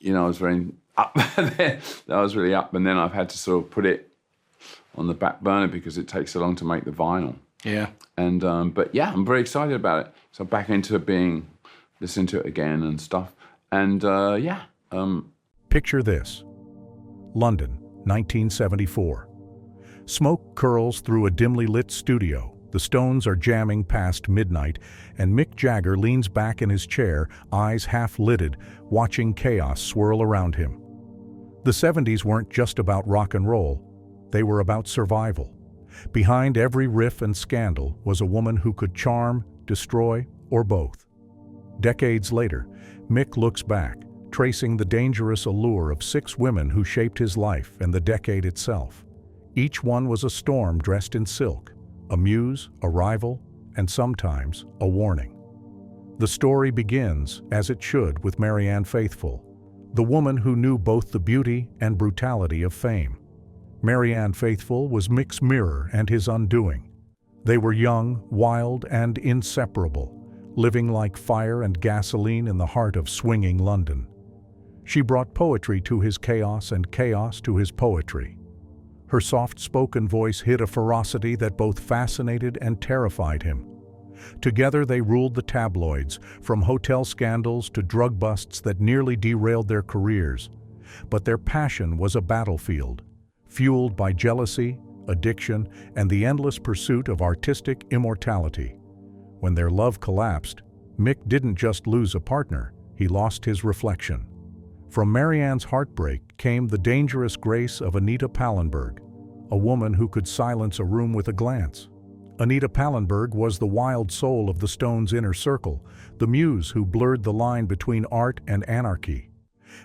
I was very up there. I was really up, and then I've had to sort of put it on the back burner because it takes so long to make the vinyl. Yeah. And but yeah, I'm very excited about it. So back into listening to it again and stuff. And Picture this. London, 1974. Smoke curls through a dimly lit studio. The Stones are jamming past midnight, and Mick Jagger leans back in his chair, eyes half-lidded, watching chaos swirl around him. The 70s weren't just about rock and roll. They were about survival. Behind every riff and scandal was a woman who could charm, destroy, or both. Decades later, Mick looks back, tracing the dangerous allure of 6 women who shaped his life and the decade itself. Each one was a storm dressed in silk, a muse, a rival, and sometimes a warning. The story begins, as it should, with Marianne Faithfull, the woman who knew both the beauty and brutality of fame. Marianne Faithfull was Mick's mirror and his undoing. They were young, wild, and inseparable, living like fire and gasoline in the heart of swinging London. She brought poetry to his chaos and chaos to his poetry. Her soft-spoken voice hid a ferocity that both fascinated and terrified him. Together they ruled the tabloids, from hotel scandals to drug busts that nearly derailed their careers. But their passion was a battlefield, fueled by jealousy, addiction, and the endless pursuit of artistic immortality. When their love collapsed, Mick didn't just lose a partner, he lost his reflection. From Marianne's heartbreak came the dangerous grace of Anita Pallenberg, a woman who could silence a room with a glance. Anita Pallenberg was the wild soul of the Stones' inner circle, the muse who blurred the line between art and anarchy.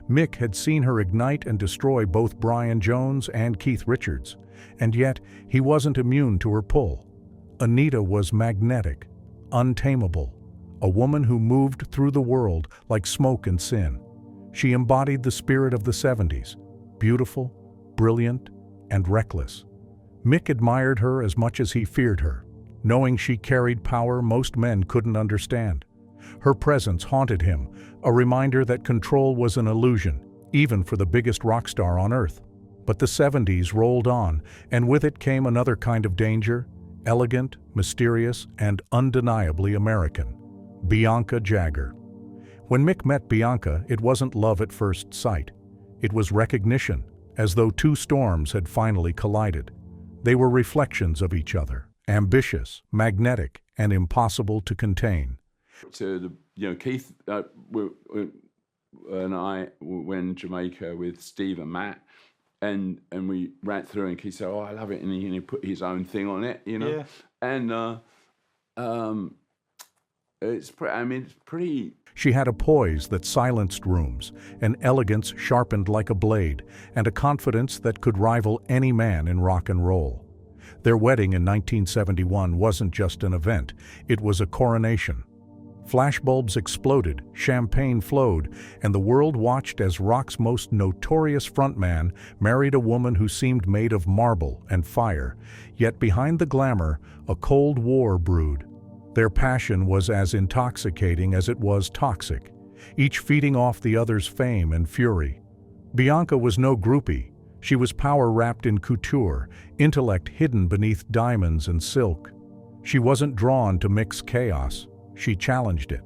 Mick had seen her ignite and destroy both Brian Jones and Keith Richards, and yet he wasn't immune to her pull. Anita was magnetic, untamable, a woman who moved through the world like smoke and sin. She embodied the spirit of the 70s, beautiful, brilliant, and reckless. Mick admired her as much as he feared her, knowing she carried power most men couldn't understand. Her presence haunted him, a reminder that control was an illusion, even for the biggest rock star on earth. But the 70s rolled on, and with it came another kind of danger, elegant, mysterious, and undeniably American. Bianca Jagger. When Mick met Bianca, it wasn't love at first sight. It was recognition, as though 2 storms had finally collided. They were reflections of each other, ambitious, magnetic, and impossible to contain. To Keith and I were in Jamaica with Steve and Matt, and we ran through, and Keith said, "Oh, I love it," and he put his own thing on it, Yeah. And it's pretty. She had a poise that silenced rooms, an elegance sharpened like a blade, and a confidence that could rival any man in rock and roll. Their wedding in 1971 wasn't just an event, it was a coronation. Flashbulbs exploded, champagne flowed, and the world watched as rock's most notorious frontman married a woman who seemed made of marble and fire, yet behind the glamour, a cold war brewed. Their passion was as intoxicating as it was toxic, each feeding off the other's fame and fury. Bianca was no groupie. She was power wrapped in couture, intellect hidden beneath diamonds and silk. She wasn't drawn to Mick's chaos. She challenged it.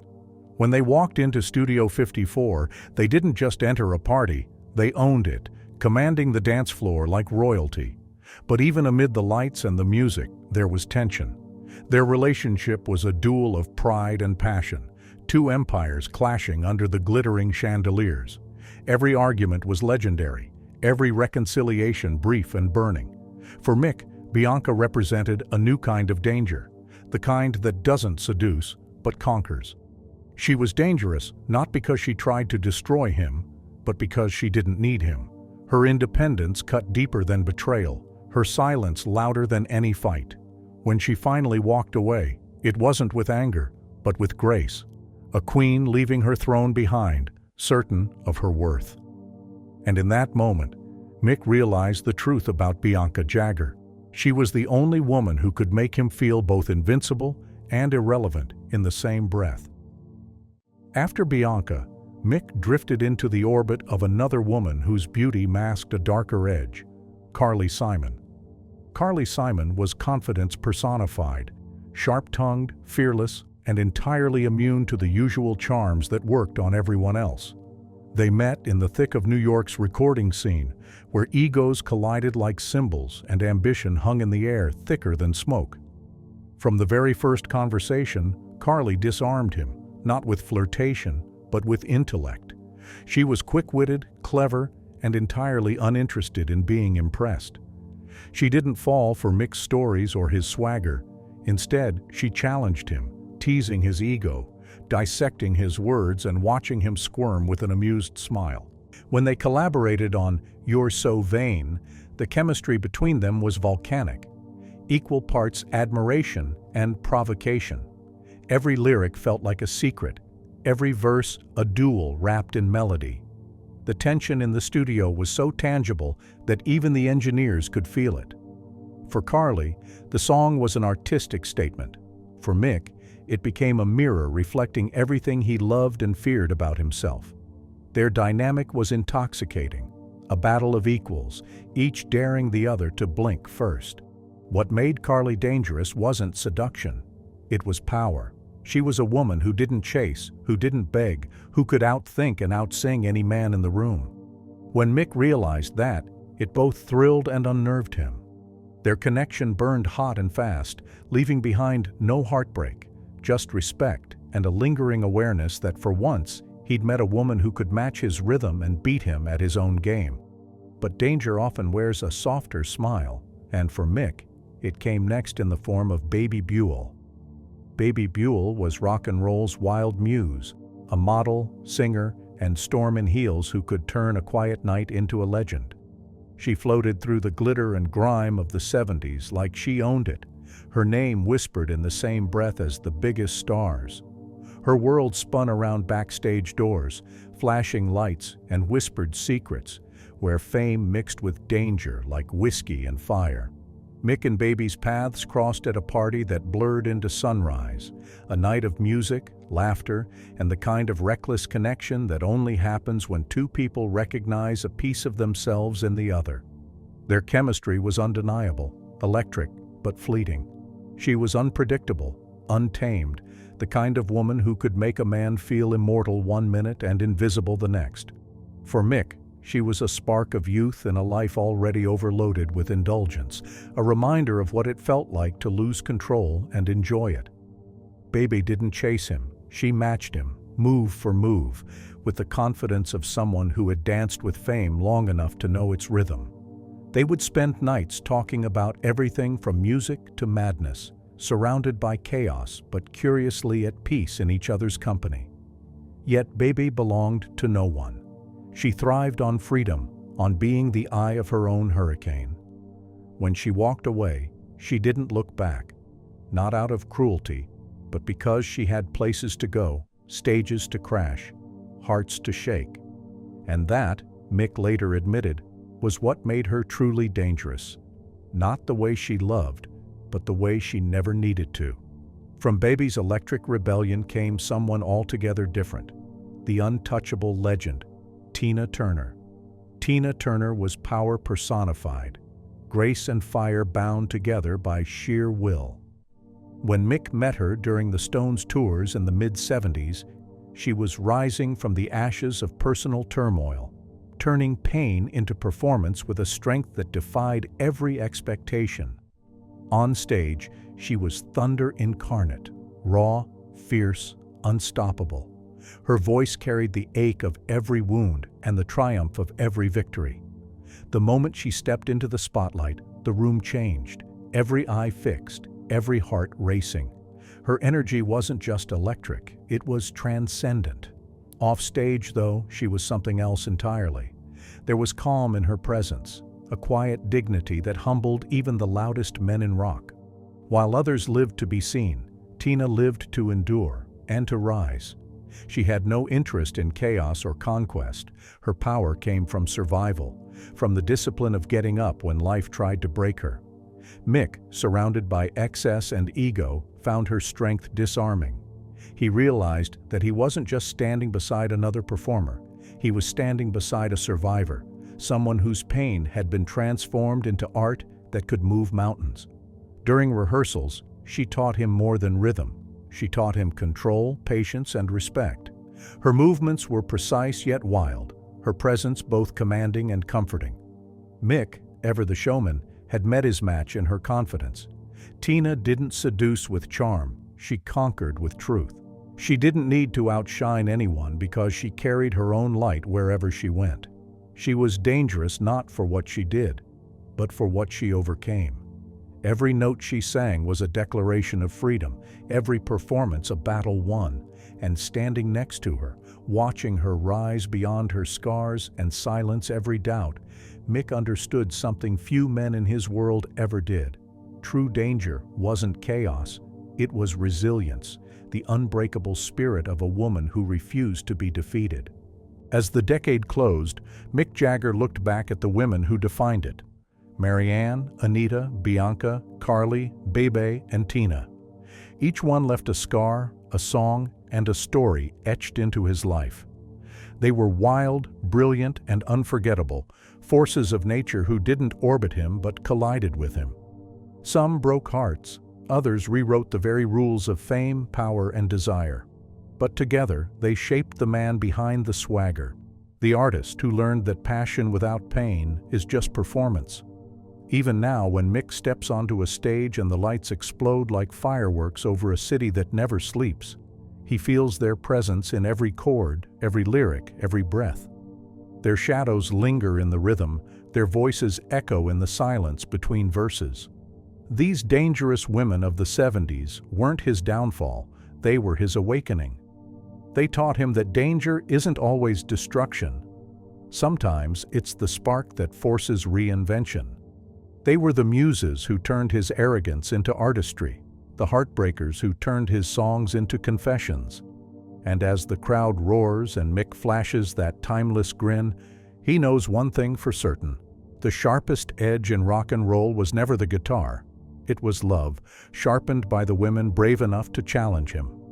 When they walked into Studio 54, they didn't just enter a party, they owned it, commanding the dance floor like royalty. But even amid the lights and the music, there was tension. Their relationship was a duel of pride and passion, 2 empires clashing under the glittering chandeliers. Every argument was legendary, every reconciliation brief and burning. For Mick, Bianca represented a new kind of danger, the kind that doesn't seduce, but conquers. She was dangerous not because she tried to destroy him, but because she didn't need him. Her independence cut deeper than betrayal, her silence louder than any fight. When she finally walked away, it wasn't with anger, but with grace. A queen leaving her throne behind, certain of her worth. And in that moment, Mick realized the truth about Bianca Jagger. She was the only woman who could make him feel both invincible and irrelevant in the same breath. After Bianca, Mick drifted into the orbit of another woman whose beauty masked a darker edge, Carly Simon. Carly Simon was confidence personified, sharp-tongued, fearless, and entirely immune to the usual charms that worked on everyone else. They met in the thick of New York's recording scene, where egos collided like cymbals and ambition hung in the air thicker than smoke. From the very first conversation, Carly disarmed him, not with flirtation, but with intellect. She was quick-witted, clever, and entirely uninterested in being impressed. She didn't fall for Mick's stories or his swagger. Instead, she challenged him, teasing his ego, dissecting his words and watching him squirm with an amused smile. When they collaborated on "You're So Vain," the chemistry between them was volcanic, equal parts admiration and provocation. Every lyric felt like a secret, every verse a duel wrapped in melody. The tension in the studio was so tangible that even the engineers could feel it. For Carly, the song was an artistic statement. For Mick, it became a mirror reflecting everything he loved and feared about himself. Their dynamic was intoxicating, a battle of equals, each daring the other to blink first. What made Carly dangerous wasn't seduction, it was power. She was a woman who didn't chase, who didn't beg, who could outthink and outsing any man in the room. When Mick realized that, it both thrilled and unnerved him. Their connection burned hot and fast, leaving behind no heartbreak, just respect and a lingering awareness that for once he'd met a woman who could match his rhythm and beat him at his own game. But danger often wears a softer smile, and for Mick, it came next in the form of Bebe Buell. Bebe Buell was rock and roll's wild muse, a model, singer, and storm in heels who could turn a quiet night into a legend. She floated through the glitter and grime of the 70s like she owned it, her name whispered in the same breath as the biggest stars. Her world spun around backstage doors, flashing lights and whispered secrets, where fame mixed with danger like whiskey and fire. Mick and Bebe's paths crossed at a party that blurred into sunrise, a night of music, laughter, and the kind of reckless connection that only happens when two people recognize a piece of themselves in the other. Their chemistry was undeniable, electric, but fleeting. She was unpredictable, untamed, the kind of woman who could make a man feel immortal one minute and invisible the next. For Mick, she was a spark of youth in a life already overloaded with indulgence, a reminder of what it felt like to lose control and enjoy it. Bebe didn't chase him, she matched him, move for move, with the confidence of someone who had danced with fame long enough to know its rhythm. They would spend nights talking about everything from music to madness, surrounded by chaos but curiously at peace in each other's company. Yet Bebe belonged to no one. She thrived on freedom, on being the eye of her own hurricane. When she walked away, she didn't look back, not out of cruelty, but because she had places to go, stages to crash, hearts to shake. And that, Mick later admitted, was what made her truly dangerous. Not the way she loved, but the way she never needed to. From Bebe's electric rebellion came someone altogether different, the untouchable legend, Tina Turner. Tina Turner was power personified, grace and fire bound together by sheer will. When Mick met her during the Stones' tours in the mid-70s, she was rising from the ashes of personal turmoil, turning pain into performance with a strength that defied every expectation. On stage, she was thunder incarnate, raw, fierce, unstoppable. Her voice carried the ache of every wound and the triumph of every victory. The moment she stepped into the spotlight, the room changed, every eye fixed, every heart racing. Her energy wasn't just electric, it was transcendent. Off stage, though, she was something else entirely. There was calm in her presence, a quiet dignity that humbled even the loudest men in rock. While others lived to be seen, Tina lived to endure and to rise. She had no interest in chaos or conquest. Her power came from survival, from the discipline of getting up when life tried to break her. Mick, surrounded by excess and ego, found her strength disarming. He realized that he wasn't just standing beside another performer. He was standing beside a survivor, someone whose pain had been transformed into art that could move mountains. During rehearsals, she taught him more than rhythm. She taught him control, patience, and respect. Her movements were precise yet wild, her presence both commanding and comforting. Mick, ever the showman, had met his match in her confidence. Tina didn't seduce with charm, she conquered with truth. She didn't need to outshine anyone because she carried her own light wherever she went. She was dangerous not for what she did, but for what she overcame. Every note she sang was a declaration of freedom, every performance a battle won, and standing next to her, watching her rise beyond her scars and silence every doubt, Mick understood something few men in his world ever did. True danger wasn't chaos, it was resilience, the unbreakable spirit of a woman who refused to be defeated. As the decade closed, Mick Jagger looked back at the women who defined it. Marianne, Anita, Bianca, Carly, Bebe, and Tina. Each one left a scar, a song, and a story etched into his life. They were wild, brilliant, and unforgettable, forces of nature who didn't orbit him but collided with him. Some broke hearts, others rewrote the very rules of fame, power, and desire. But together, they shaped the man behind the swagger, the artist who learned that passion without pain is just performance. Even now, when Mick steps onto a stage and the lights explode like fireworks over a city that never sleeps, he feels their presence in every chord, every lyric, every breath. Their shadows linger in the rhythm, their voices echo in the silence between verses. These dangerous women of the 70s weren't his downfall, they were his awakening. They taught him that danger isn't always destruction. Sometimes it's the spark that forces reinvention. They were the muses who turned his arrogance into artistry, the heartbreakers who turned his songs into confessions. And as the crowd roars and Mick flashes that timeless grin, he knows one thing for certain. The sharpest edge in rock and roll was never the guitar. It was love, sharpened by the women brave enough to challenge him.